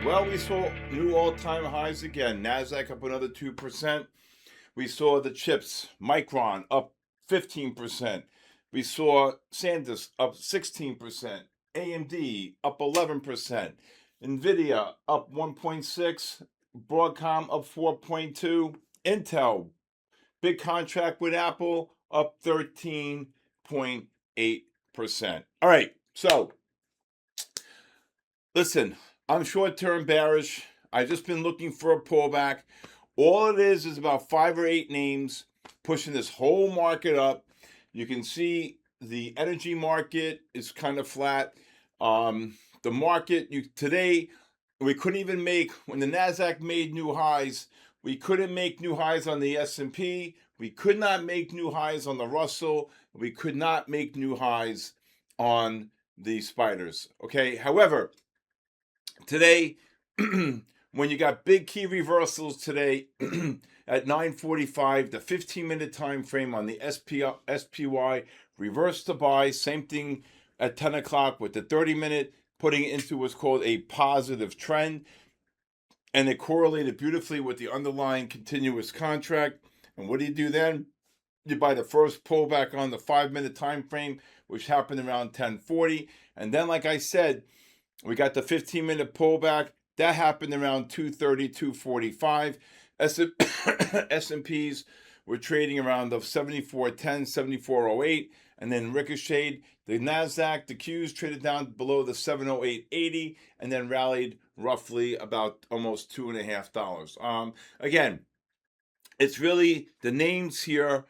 Well, we saw new all-time highs again. NASDAQ up another 2%. We saw the chips, Micron up 15%. We saw SanDisk up 16%. AMD up 11%. NVIDIA up 1.6. Broadcom up 4.2. Intel, big contract with Apple, up 13.8%. All right, so listen, I'm short-term bearish. I've just been looking for a pullback. All it is about 5 or 8 names pushing this whole market up. You can see the energy market is kind of flat. The market today, we couldn't even make, when the NASDAQ made new highs, we couldn't make new highs on the S&P. We could not make new highs on the Russell. We could not make new highs on the spiders. Okay, however, today, when you got big key reversals today at 9:45, the 15-minute time frame on the SPY reversed to buy. Same thing at 10 o'clock with the 30-minute, putting it into what's called a positive trend. And it correlated beautifully with the underlying continuous contract. And what do you do then? You buy the first pullback on the 5-minute time frame, which happened around 10:40. And then, like I said, we got the 15-minute pullback. That happened around 2:30, 2:45. S&Ps were trading around the 74.10, 74.08, and then ricocheted. The NASDAQ, the Qs traded down below the 708.80, and then rallied roughly about almost $2.50. Again, it's really the names here.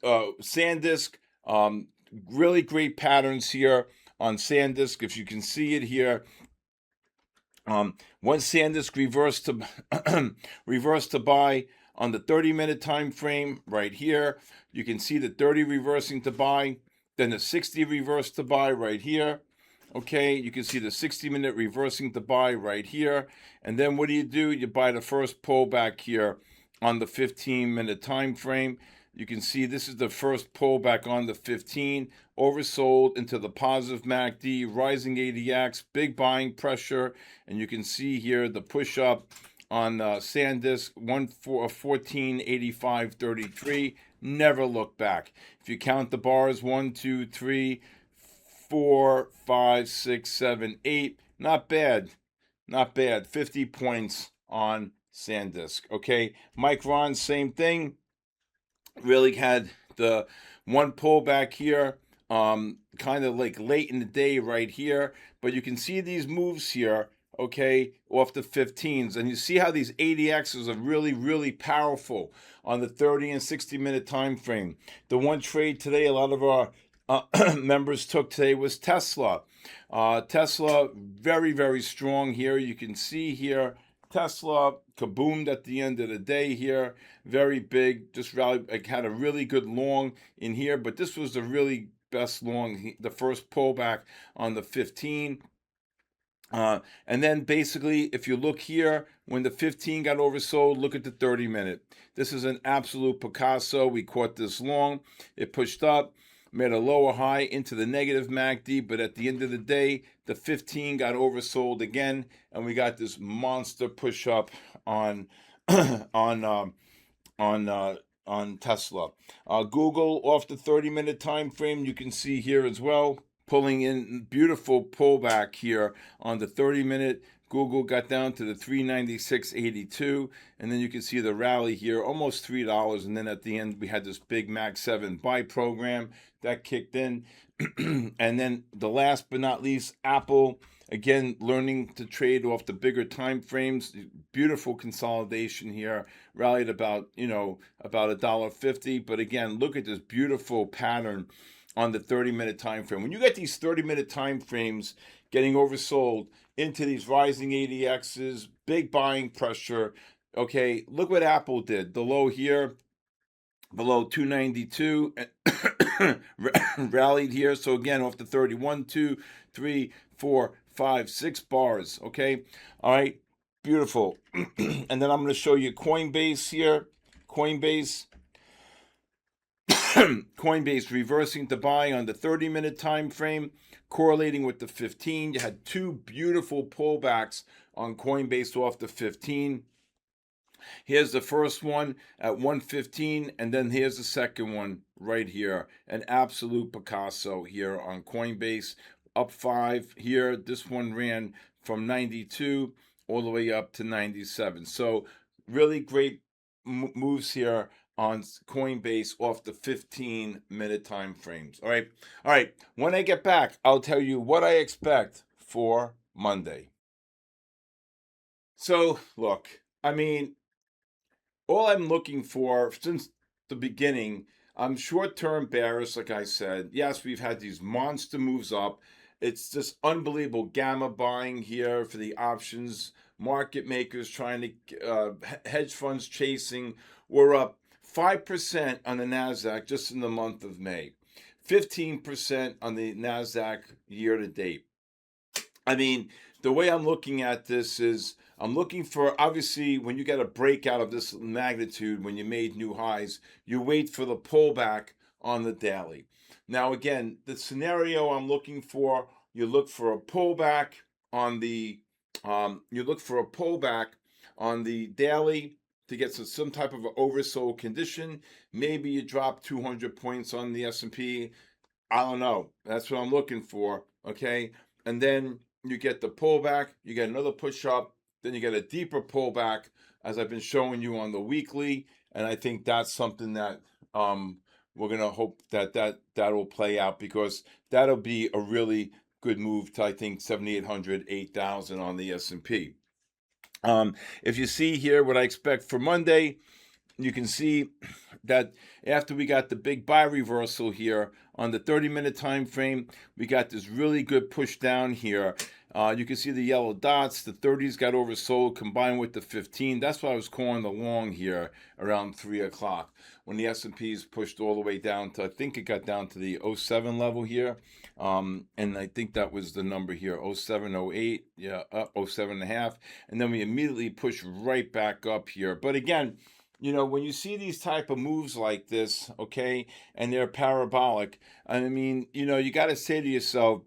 SanDisk, really great patterns here on SanDisk. If you can see it here, once SanDisk reversed to buy on the 30-minute time frame right here, you can see the 30 reversing to buy, then the 60 reversed to buy right here. Okay, you can see the 60-minute reversing to buy right here. And then what do? You buy the first pullback here on the 15-minute time frame. You can see this is the first pullback on the 15, oversold into the positive MACD, rising ADX, big buying pressure, and you can see here the push up on SanDisk, 1485.33. Never look back. If you count the bars, 1, 2, 3, 4, 5, 6, 7, 8. Not bad. Not bad. 50 points on SanDisk. Okay. Micron, same thing. Really had the one pullback here, kind of like late in the day right here. But you can see these moves here, okay, off the 15s. And you see how these ADXs are really, really powerful on the 30 and 60-minute time frame. The one trade today a lot of our members took today was Tesla. Tesla, very, very strong here. You can see here, Tesla kaboomed at the end of the day here. Very big, just rallied, like had a really good long in here, but this was the really best long, the first pullback on the 15. And then basically, if you look here, when the 15 got oversold, look at the 30-minute. This is an absolute Picasso. We caught this long. It pushed up, made a lower high into the negative MACD, but at the end of the day, the 15 got oversold again, and we got this monster push up on Tesla. Google off the 30-minute time frame, you can see here as well, pulling in beautiful pullback here on the 30-minute. Google got down to the 396.82, and then you can see the rally here, almost $3, and then at the end we had this big Max 7 buy program that kicked in. And then the last but not least, Apple, again, learning to trade off the bigger time frames. Beautiful consolidation here, rallied about $1.50. But again, look at this beautiful pattern on the 30-minute time frame. When you get these 30-minute time frames getting oversold into these rising ADXs, big buying pressure. Okay, look what Apple did. The low here, below 292, rallied here. So again, off the 31, 2, 3, 4, 5, 6 bars. Okay, all right, beautiful. And then I'm going to show you Coinbase here. Coinbase. Coinbase reversing to buy on the 30-minute time frame, correlating with the 15. You had two beautiful pullbacks on Coinbase off the 15. Here's the first one at 115, and then here's the second one right here. An absolute Picasso here on Coinbase. Up 5 here. This one ran from 92 all the way up to 97. So really great moves here on Coinbase off the 15-minute time frames. All right. When I get back, I'll tell you what I expect for Monday. So look, I mean, all I'm looking for since the beginning, I'm short-term bearish, like I said. Yes, we've had these monster moves up. It's just unbelievable gamma buying here for the options. Market makers trying to, hedge funds chasing. We're up 5% on the NASDAQ just in the month of May. 15% on the NASDAQ year to date. I mean, the way I'm looking at this is I'm looking for, obviously, when you get a breakout of this magnitude, when you made new highs, you wait for the pullback on the daily. Now, again, the scenario I'm looking for, you look for a pullback on the, daily to get some type of an oversold condition. Maybe you drop 200 points on the S&P. I don't know. That's what I'm looking for, okay? And then you get the pullback, you get another push up, then you get a deeper pullback, as I've been showing you on the weekly. And I think that's something that we're going to hope that will play out, because that'll be a really good move to, I think, 7,800, 8,000 on the S&P. If you see here what I expect for Monday, you can see that after we got the big buy reversal here on the 30-minute time frame, we got this really good push down here. You can see the yellow dots. The 30s got oversold combined with the 15. That's why I was calling the long here around 3 o'clock when the S&Ps pushed all the way down to, I think it got down to the 07 level here. And I think that was the number here, 07, 08, yeah, up 07 and a half. And then we immediately pushed right back up here. But again, you know, when you see these type of moves like this, okay, and they're parabolic, I mean, you know, you got to say to yourself,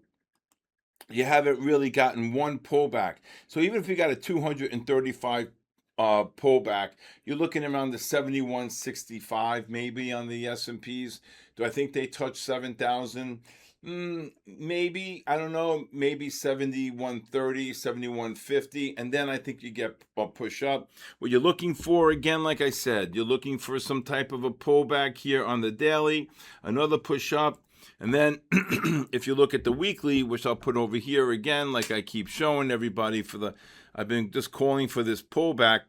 you haven't really gotten one pullback. So even if you got a 235 pullback, you're looking around the 7165 maybe on the S&Ps. Do I think they touch 7,000? Maybe, I don't know, maybe 7130, 7150, and then I think you get a push up. What you're looking for, again, like I said, you're looking for some type of a pullback here on the daily, another push up. And then if you look at the weekly, which I'll put over here again, like I keep showing everybody I've been just calling for this pullback.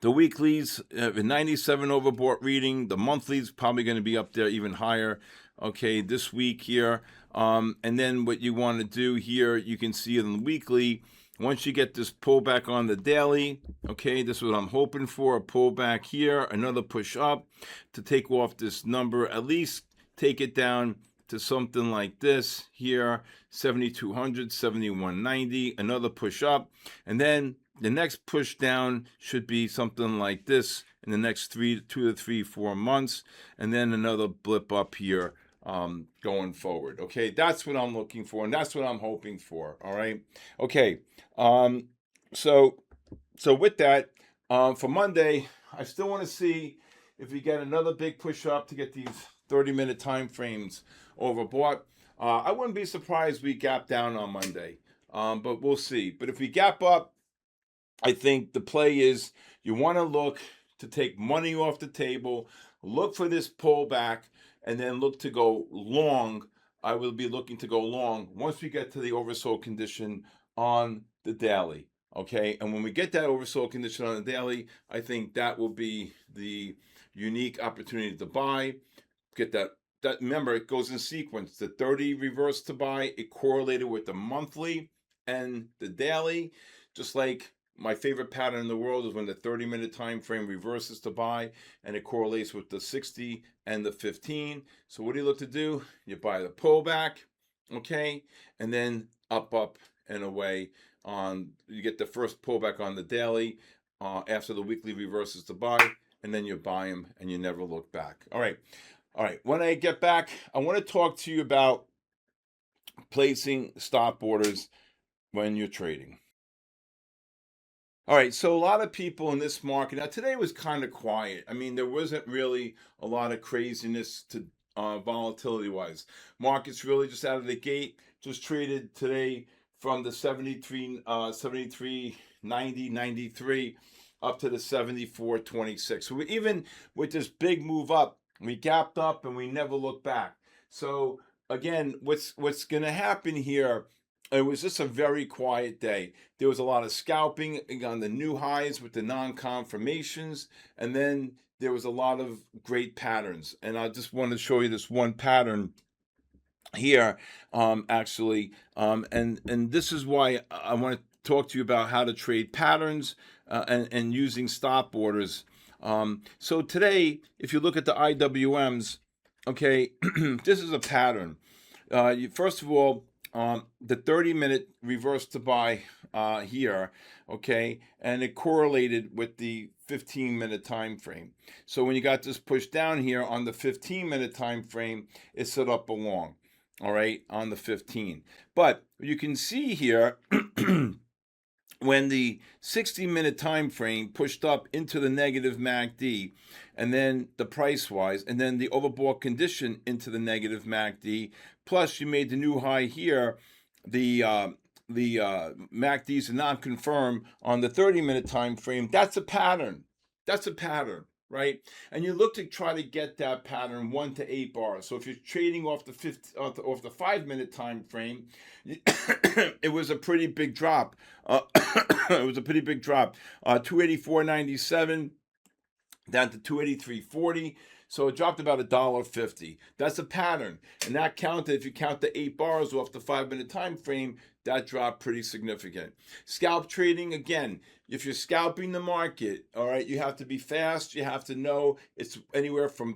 The weeklies, 97 overbought reading. The monthlies probably going to be up there even higher. Okay, this week here. And then what you want to do here, you can see in the weekly, once you get this pullback on the daily, okay, this is what I'm hoping for, a pullback here, another push up to take off this number, at least take it down to something like this here, 7,200, 7,190, another push up, and then the next push down should be something like this in the next 2 to 3, 4 months, and then another blip up here going forward. Okay, that's what I'm looking for, and that's what I'm hoping for. All right. Okay. So with that, for Monday, I still want to see if we get another big push up to get these 30-minute time frames overbought. I wouldn't be surprised we gap down on Monday, but we'll see. But if we gap up, I think the play is you want to look to take money off the table, look for this pullback, and then look to go long. I will be looking to go long once we get to the oversold condition on the daily. Okay, and when we get that oversold condition on the daily, I think that will be the unique opportunity to buy. Get that remember, it goes in sequence. The 30 reverse to buy, it correlated with the monthly and the daily. Just like my favorite pattern in the world is when the 30-minute time frame reverses to buy, and it correlates with the 60 and the 15. So what do you look to do? You buy the pullback, okay, and then up and away. You get the first pullback on the daily after the weekly reverses to buy, and then you buy them and you never look back. All right. When I get back, I want to talk to you about placing stop orders when you're trading. All right, so a lot of people in this market, now today was kind of quiet. I mean, there wasn't really a lot of craziness to volatility wise. Markets really just out of the gate, just traded today from the 73, 90, 93 up to the 74.26. So even with this big move up, we gapped up and we never looked back. So again, what's going to happen here? It was just a very quiet day. There was a lot of scalping on the new highs with the non-confirmations, and then there was a lot of great patterns. And I just want to show you this one pattern here, actually, and this is why I want to talk to you about how to trade patterns and using stop orders. So today, if you look at the IWMs, okay, this is a pattern. First of all, the 30-minute reverse to buy here, okay, and it correlated with the 15-minute time frame. So when you got this push down here on the 15-minute time frame, it set up a long, all right, on the 15. But you can see here when the 60-minute time frame pushed up into the negative MACD, and then the price wise, and then the overbought condition into the negative MACD, plus you made the new high here, the MACDs are not confirmed on the 30-minute time frame. That's a pattern. Right? And you look to try to get that pattern 1 to 8 bars. So if you're trading off the 5-minute time frame, it was a pretty big drop. It was a pretty big drop. 284.97 down to 283.40. So it dropped about $1.50. That's a pattern. And that counted, if you count the 8 bars off the 5-minute time frame, that dropped pretty significant. Scalp trading, again, if you're scalping the market, all right, you have to be fast. You have to know it's anywhere from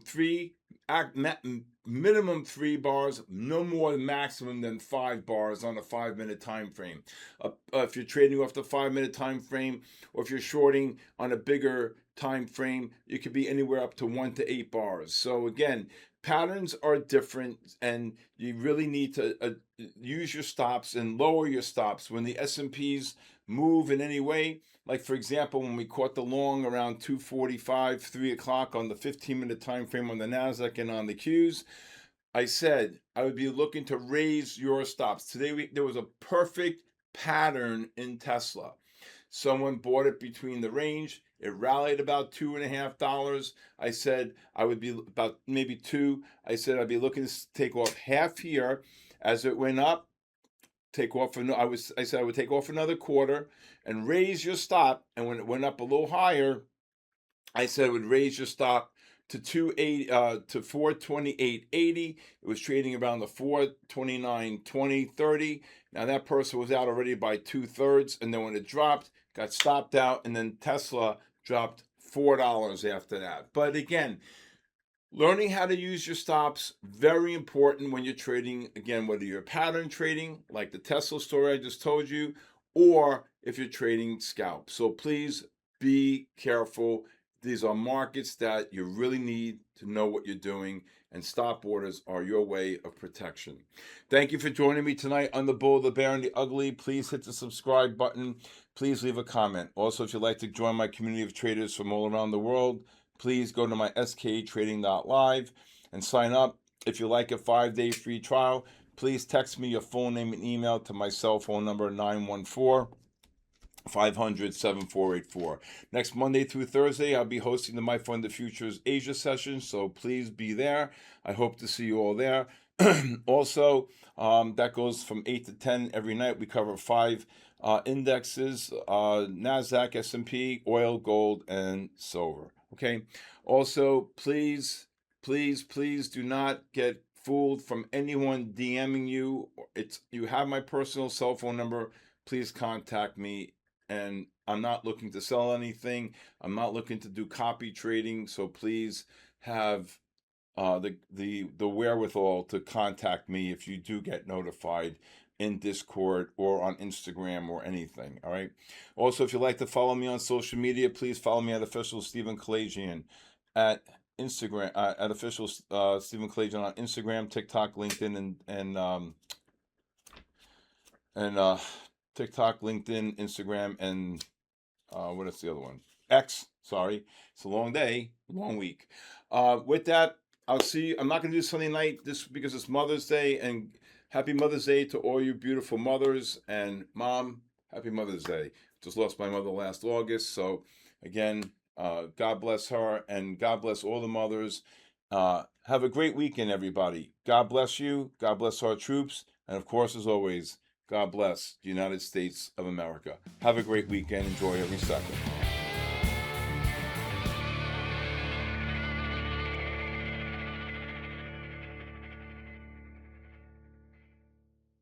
minimum 3 bars, no more than maximum than 5 bars on a 5-minute time frame. If you're trading off the 5-minute time frame, or if you're shorting on a bigger time frame, you could be anywhere up to 1 to 8 bars. So again, patterns are different, and you really need to use your stops and lower your stops when the S&Ps move in any way. Like for example, when we caught the long around 2:45, 3 o'clock on the 15-minute time frame on the Nasdaq and on the Qs, I said I would be looking to raise your stops. Today there was a perfect pattern in Tesla. Someone bought it between the range. It rallied about $2.50. I said I would be about maybe 2. I said I'd be looking to take off half here. As it went up, take off. I said I would take off another quarter and raise your stop. And when it went up a little higher, I said I would raise your stop to 428.80. It was trading around the 429.20, 30. Now that person was out already by 2/3, and then when it dropped, got stopped out, and then Tesla dropped $4 after that. But again, learning how to use your stops, very important when you're trading, again, whether you're pattern trading, like the Tesla story I just told you, or if you're trading scalp. So please be careful. These are markets that you really need to know what you're doing, and stop orders are your way of protection. Thank you for joining me tonight on The Bull, the Bear, and the Ugly. Please hit the subscribe button. Please leave a comment. Also, if you'd like to join my community of traders from all around the world, please go to my skatrading.live and sign up. If you like a 5-day free trial, please text me your full name and email to my cell phone number, 914-500-7484. Next Monday through Thursday, I'll be hosting the My Fund the Futures Asia session, so please be there. I hope to see you all there. Also, that goes from 8 to 10 every night. We cover 5 indexes, NASDAQ, S&P, oil, gold, and silver. Okay. Also, please do not get fooled from anyone DMing you. You have my personal cell phone number. Please contact me. And I'm not looking to sell anything. I'm not looking to do copy trading. So please have the wherewithal to contact me if you do get notified in Discord or on Instagram or anything. All right. Also, if you'd like to follow me on social media, please follow me at official Stephen Kalayjian at Instagram, at official Stephen Kalayjian on Instagram, TikTok, LinkedIn, and TikTok, LinkedIn, Instagram, and what is the other one? X. Sorry, it's a long day, long week. With that, I'll see you. I'm not going to do Sunday night this because it's Mother's Day, and happy Mother's Day to all you beautiful mothers. And Mom, happy Mother's Day. Just lost my mother last August, so again, God bless her and God bless all the mothers. Have a great weekend, everybody. God bless you. God bless our troops, and of course, as always, God bless the United States of America. Have a great weekend. Enjoy every second.